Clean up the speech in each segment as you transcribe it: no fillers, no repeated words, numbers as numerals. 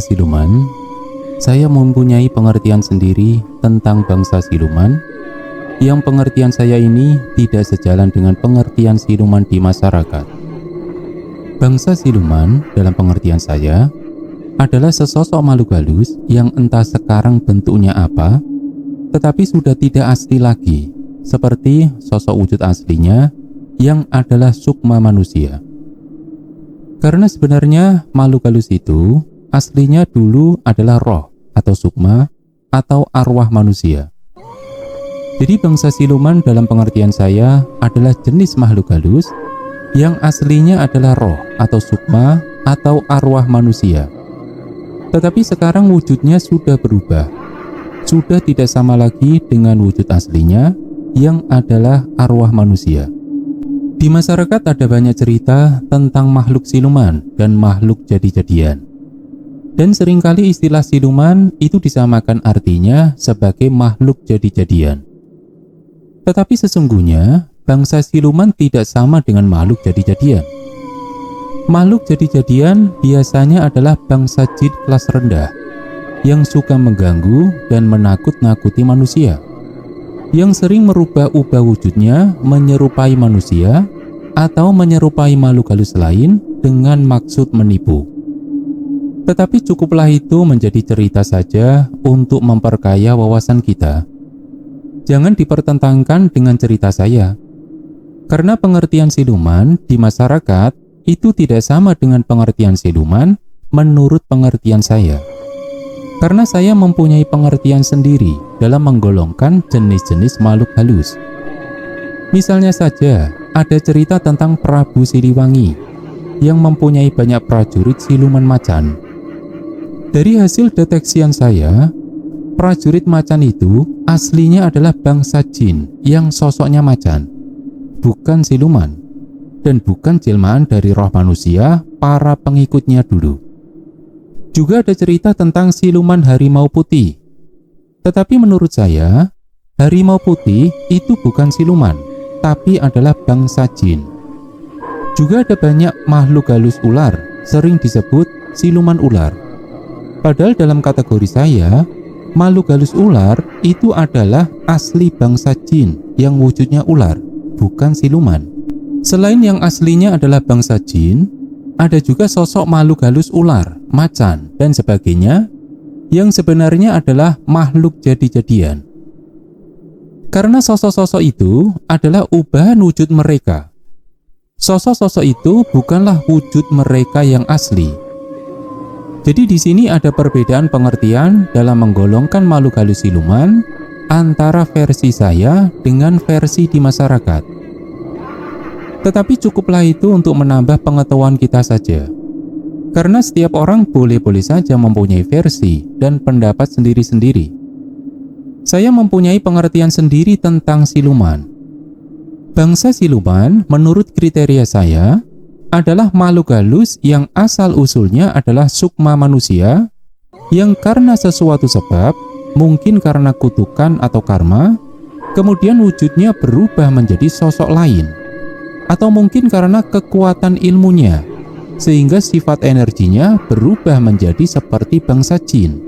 siluman, saya mempunyai pengertian sendiri tentang bangsa siluman, yang pengertian saya ini tidak sejalan dengan pengertian siluman di masyarakat. Bangsa siluman dalam pengertian saya adalah sesosok makhluk halus yang entah sekarang bentuknya apa, tetapi sudah tidak asli lagi, seperti sosok wujud aslinya yang adalah sukma manusia. Karena sebenarnya makhluk halus itu aslinya dulu adalah roh atau sukma atau arwah manusia. Jadi bangsa siluman dalam pengertian saya adalah jenis makhluk halus yang aslinya adalah roh atau sukma atau arwah manusia. Tetapi sekarang wujudnya sudah berubah. Sudah tidak sama lagi dengan wujud aslinya yang adalah arwah manusia. Di masyarakat ada banyak cerita tentang makhluk siluman dan makhluk jadi-jadian. Dan seringkali istilah siluman itu disamakan artinya sebagai makhluk jadi-jadian. Tetapi sesungguhnya bangsa siluman tidak sama dengan makhluk jadi-jadian. Makhluk jadi-jadian biasanya adalah bangsa jin kelas rendah yang suka mengganggu dan menakut-nakuti manusia, yang sering merubah-ubah wujudnya menyerupai manusia atau menyerupai makhluk halus lain dengan maksud menipu. Tetapi cukuplah itu menjadi cerita saja untuk memperkaya wawasan kita. Jangan dipertentangkan dengan cerita saya, karena pengertian siluman di masyarakat itu tidak sama dengan pengertian siluman menurut pengertian saya. Karena saya mempunyai pengertian sendiri dalam menggolongkan jenis-jenis makhluk halus. Misalnya saja, ada cerita tentang Prabu Siliwangi yang mempunyai banyak prajurit siluman macan. Dari hasil deteksian saya, prajurit macan itu aslinya adalah bangsa jin yang sosoknya macan, bukan siluman, dan bukan jelmaan dari roh manusia para pengikutnya dulu. Juga ada cerita tentang siluman harimau putih. Tetapi menurut saya, harimau putih itu bukan siluman, tapi adalah bangsa jin. Juga ada banyak makhluk halus ular, sering disebut siluman ular. Padahal dalam kategori saya, makhluk halus ular itu adalah asli bangsa jin yang wujudnya ular, bukan siluman. Selain yang aslinya adalah bangsa jin, ada juga sosok makhluk halus ular, macan, dan sebagainya yang sebenarnya adalah makhluk jadi-jadian. Karena sosok-sosok itu adalah ubahan wujud mereka. Sosok-sosok itu bukanlah wujud mereka yang asli. Jadi di sini ada perbedaan pengertian dalam menggolongkan makhluk halus siluman antara versi saya dengan versi di masyarakat. Tetapi cukuplah itu untuk menambah pengetahuan kita saja. Karena setiap orang boleh-boleh saja mempunyai versi dan pendapat sendiri-sendiri. Saya mempunyai pengertian sendiri tentang siluman. Bangsa siluman menurut kriteria saya adalah makhluk halus yang asal-usulnya adalah sukma manusia, yang karena sesuatu sebab, mungkin karena kutukan atau karma, kemudian wujudnya berubah menjadi sosok lain. Atau mungkin karena kekuatan ilmunya, sehingga sifat energinya berubah menjadi seperti bangsa jin,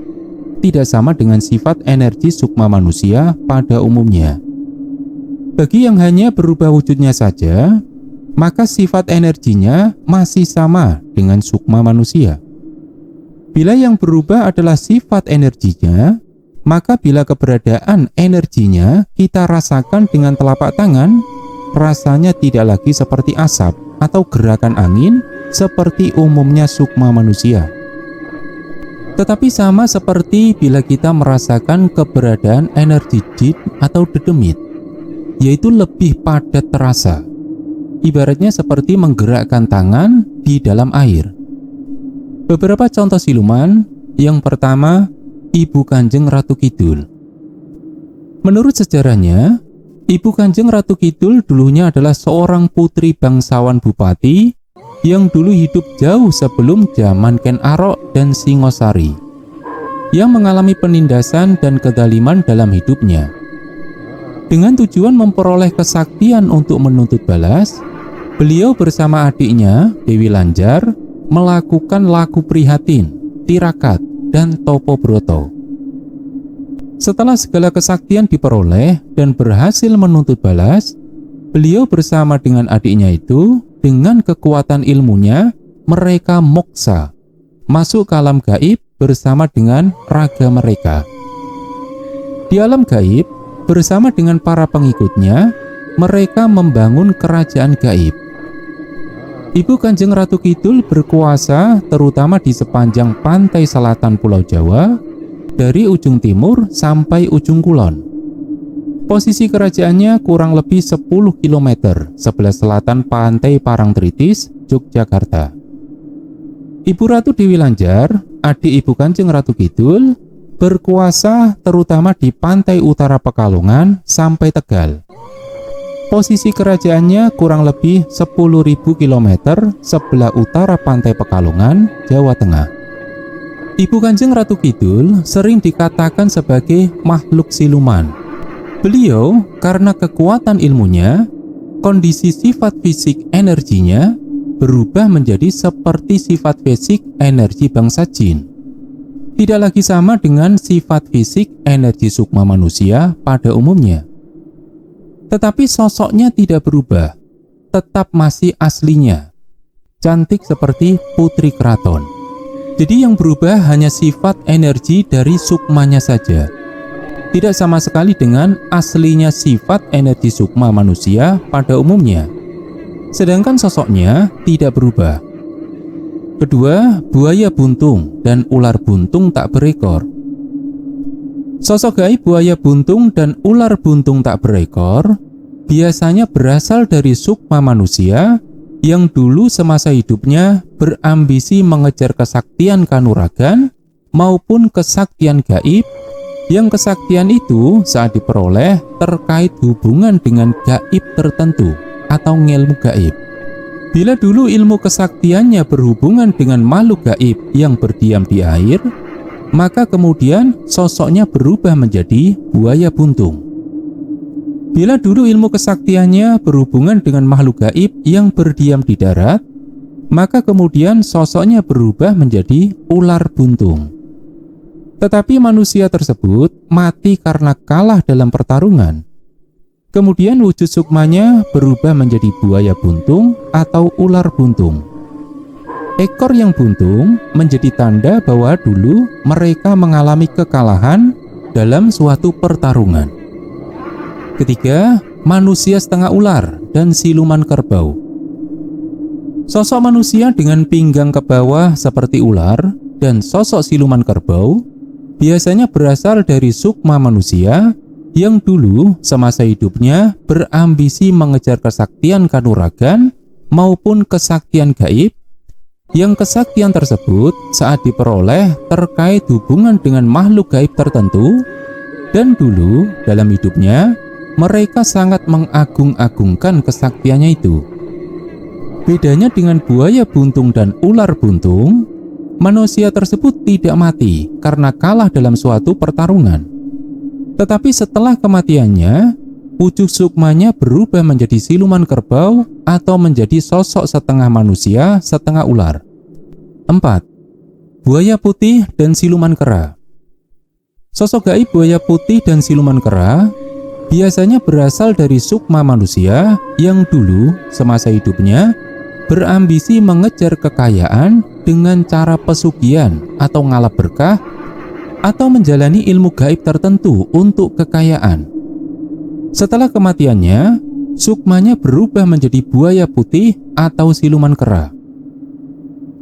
tidak sama dengan sifat energi sukma manusia pada umumnya. Bagi yang hanya berubah wujudnya saja, maka sifat energinya masih sama dengan sukma manusia. Bila yang berubah adalah sifat energinya, maka bila keberadaan energinya kita rasakan dengan telapak tangan, rasanya tidak lagi seperti asap atau gerakan angin seperti umumnya sukma manusia. Tetapi sama seperti bila kita merasakan keberadaan energi jin atau dedemit, yaitu lebih padat terasa. Ibaratnya seperti menggerakkan tangan di dalam air. Beberapa contoh siluman. Yang pertama, Ibu Kanjeng Ratu Kidul. Menurut sejarahnya, Ibu Kanjeng Ratu Kidul dulunya adalah seorang putri bangsawan bupati yang dulu hidup jauh sebelum zaman Ken Arok dan Singosari, yang mengalami penindasan dan kedaliman dalam hidupnya. Dengan tujuan memperoleh kesaktian untuk menuntut balas, beliau bersama adiknya Dewi Lanjar melakukan laku prihatin Tirakat, dan Topo Broto. Setelah segala kesaktian diperoleh dan berhasil menuntut balas, beliau bersama dengan adiknya itu, dengan kekuatan ilmunya, mereka moksa, masuk ke alam gaib bersama dengan raga mereka. Di alam gaib, bersama dengan para pengikutnya, mereka membangun kerajaan gaib. Ibu Kanjeng Ratu Kidul berkuasa terutama di sepanjang pantai selatan Pulau Jawa, dari ujung timur sampai ujung kulon. Posisi kerajaannya kurang lebih 10 km sebelah selatan pantai Parangtritis, Yogyakarta. Ibu Ratu Dewi Lanjar, adik Ibu Kanjeng Ratu Kidul, berkuasa terutama di pantai utara Pekalongan sampai Tegal. Posisi kerajaannya kurang lebih 10.000 km sebelah utara pantai Pekalongan, Jawa Tengah. Ibu Kanjeng Ratu Kidul sering dikatakan sebagai makhluk siluman. Beliau karena kekuatan ilmunya, kondisi sifat fisik energinya berubah menjadi seperti sifat fisik energi bangsa jin. Tidak lagi sama dengan sifat fisik energi sukma manusia pada umumnya. Tetapi sosoknya tidak berubah, tetap masih aslinya, cantik seperti putri keraton. Jadi yang berubah hanya sifat energi dari sukmanya saja, tidak sama sekali dengan aslinya sifat energi sukma manusia pada umumnya. Sedangkan sosoknya tidak berubah. Kedua, buaya buntung dan ular buntung tak berekor. Sosok gaib buaya buntung dan ular buntung tak berekor biasanya berasal dari sukma manusia yang dulu semasa hidupnya berambisi mengejar kesaktian kanuragan maupun kesaktian gaib, yang kesaktian itu saat diperoleh terkait hubungan dengan gaib tertentu atau ilmu gaib. Bila dulu ilmu kesaktiannya berhubungan dengan makhluk gaib yang berdiam di air, maka kemudian sosoknya berubah menjadi buaya buntung. Bila dulu ilmu kesaktiannya berhubungan dengan makhluk gaib yang berdiam di darat, maka kemudian sosoknya berubah menjadi ular buntung. Tetapi manusia tersebut mati karena kalah dalam pertarungan. Kemudian wujud sukmanya berubah menjadi buaya buntung atau ular buntung. Ekor yang buntung menjadi tanda bahwa dulu mereka mengalami kekalahan dalam suatu pertarungan. Ketiga, manusia setengah ular dan siluman kerbau. Sosok manusia dengan pinggang ke bawah seperti ular dan sosok siluman kerbau biasanya berasal dari sukma manusia yang dulu semasa hidupnya berambisi mengejar kesaktian kanuragan maupun kesaktian gaib, yang kesaktian tersebut saat diperoleh terkait hubungan dengan makhluk gaib tertentu, dan dulu dalam hidupnya mereka sangat mengagung-agungkan kesaktiannya itu. Bedanya dengan buaya buntung dan ular buntung, manusia tersebut tidak mati karena kalah dalam suatu pertarungan. Tetapi setelah kematiannya, wujud sukmanya berubah menjadi siluman kerbau atau menjadi sosok setengah manusia, setengah ular. 4. Buaya putih dan siluman kera. Sosok gaib buaya putih dan siluman kera biasanya berasal dari sukma manusia yang dulu semasa hidupnya berambisi mengejar kekayaan dengan cara pesugihan atau ngalap berkah, atau menjalani ilmu gaib tertentu untuk kekayaan. Setelah kematiannya, sukmanya berubah menjadi buaya putih atau siluman kera.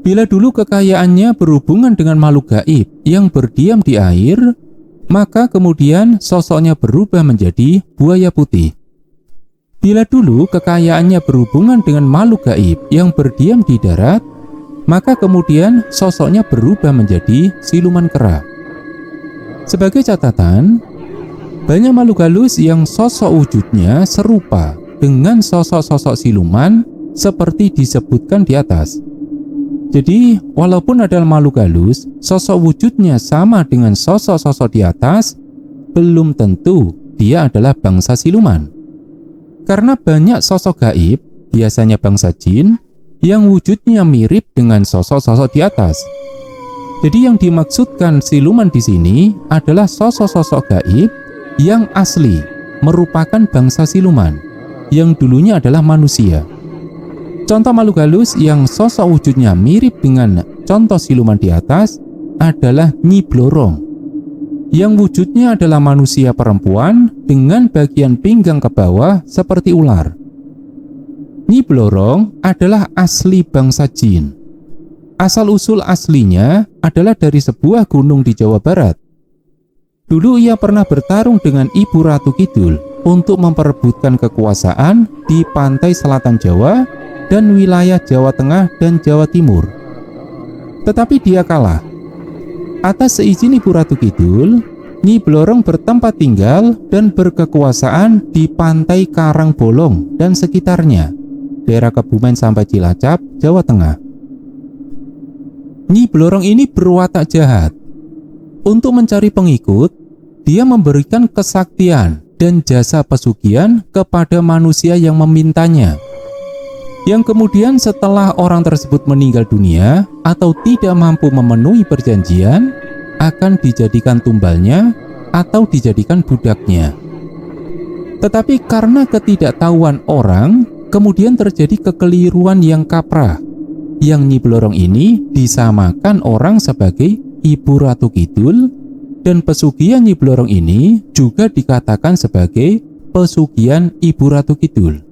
Bila dulu kekayaannya berhubungan dengan makhluk gaib yang berdiam di air, maka kemudian sosoknya berubah menjadi buaya putih. Bila dulu kekayaannya berhubungan dengan makhluk gaib yang berdiam di darat, maka kemudian sosoknya berubah menjadi siluman kera. Sebagai catatan, banyak makhluk halus yang sosok wujudnya serupa dengan sosok-sosok siluman seperti disebutkan di atas. Jadi, walaupun ada makhluk halus, sosok wujudnya sama dengan sosok-sosok di atas, belum tentu dia adalah bangsa siluman. Karena banyak sosok gaib, biasanya bangsa jin, yang wujudnya mirip dengan sosok-sosok di atas. Jadi yang dimaksudkan siluman di sini adalah sosok-sosok gaib yang asli, merupakan bangsa siluman yang dulunya adalah manusia. Contoh makhluk halus yang sosok wujudnya mirip dengan contoh siluman di atas adalah Nyi Blorong, yang wujudnya adalah manusia perempuan dengan bagian pinggang ke bawah seperti ular. Nyi Blorong adalah asli bangsa jin. Asal-usul aslinya adalah dari sebuah gunung di Jawa Barat. Dulu ia pernah bertarung dengan Ibu Ratu Kidul untuk memperebutkan kekuasaan di pantai selatan Jawa dan wilayah Jawa Tengah dan Jawa Timur. Tetapi dia kalah. Atas seizin Ibu Ratu Kidul, Nyi Blorong bertempat tinggal dan berkekuasaan di pantai Karangbolong dan sekitarnya, daerah Kebumen sampai Cilacap, Jawa Tengah. Nyi Blorong ini berwatak jahat. Untuk mencari pengikut, dia memberikan kesaktian dan jasa pesugihan kepada manusia yang memintanya. Yang kemudian setelah orang tersebut meninggal dunia atau tidak mampu memenuhi perjanjian, akan dijadikan tumbalnya atau dijadikan budaknya. Tetapi karena ketidaktahuan orang, kemudian terjadi kekeliruan yang kaprah, yang Nyi Blorong ini disamakan orang sebagai Ibu Ratu Kidul, dan pesugihan Nyi Blorong ini juga dikatakan sebagai pesugihan Ibu Ratu Kidul.